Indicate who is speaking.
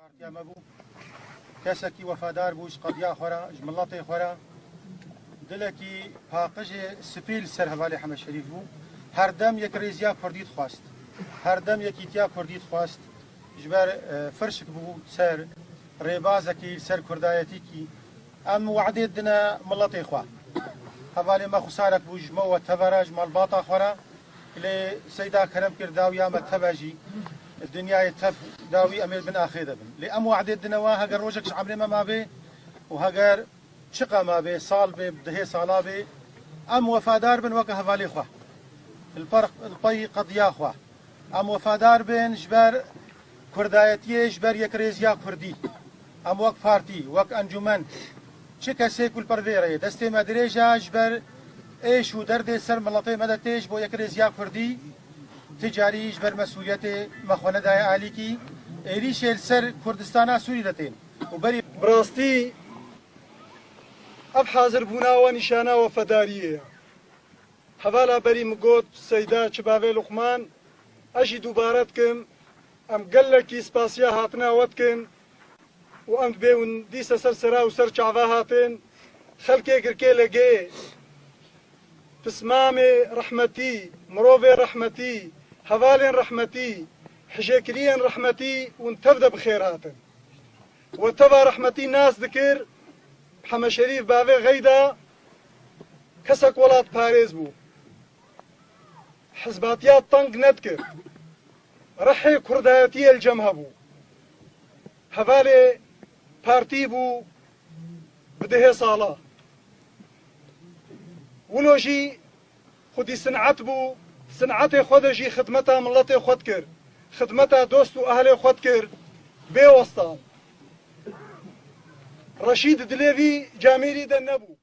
Speaker 1: پارتیا مەبوو کەسێکی وەفادار بووش قەدیا خۆرا ژمڵەتی خۆرا دلێکی پاقژێ سپیل سەر هەواڵی حەمەد شەریف بوو هەردەم یەک ڕێزیا کوردیت خواست هەردەم یەکیتیا کوردیت خواست ژبەر فرشک بوو سەر ڕێبازێکی سەر کوردایەتیکی ئەم وعدێت دنە مڵەتی خوا هەواڵێ مە خوسارێک بوو ژمەوە تەڤەرە ژمەڵباتە خۆرا لێ سەیدا کەرەم کرد داویامە تەبەژی الدنيا تف داوي أمير بن آخر دبن لأم وعد الدنوا هجر روجك عمري ما بي وهجر شقة ما بي صال بي بدهي صالا بي أم وفادار بن وجه هفالي خوا الفرق البي قد يا خوا أم وفادار بن جبر كردايتي جبر يكريزيا كردي أم وك بارتي وك أنجمن شكا سيكول برفيري دستي مدريجا جبر إيش ودرد سر ملطي مدتيج بو يكريزيا كردي تجاری جبر مسئولیت مخونه دای عالی کی ایریش سر کردستان سوری دتین و بری
Speaker 2: براستی اب حاضر بونا و نشانه و فداریه حوالا بری مگوت سیدا چباوی لقمان اجی دوبارت کم ام گلکی سپاسیا هاتنا ود کن و ام بیون دیس سر سرا و سر چعوا هاتن خلکی گرکی لگی تسمام رحمتي مروفي رحمتي هوال رحمتي حجاكريا رحمتي وانتبدا بخيراتن وتبا رحمتي ناس ذكر حما شريف بافي غيدا كسك ولات باريز بو حزباتيات طنق ندكر رحي كرداتي الجمهة بو هوالي بارتي بو بدهي صالة ولوجي خودی صنعت بو صنعت خودجی خدمتا ملت خود کرد خدمتا دوست و اهل خود کرد به واسطه رشید دلوی جامیری دن نبو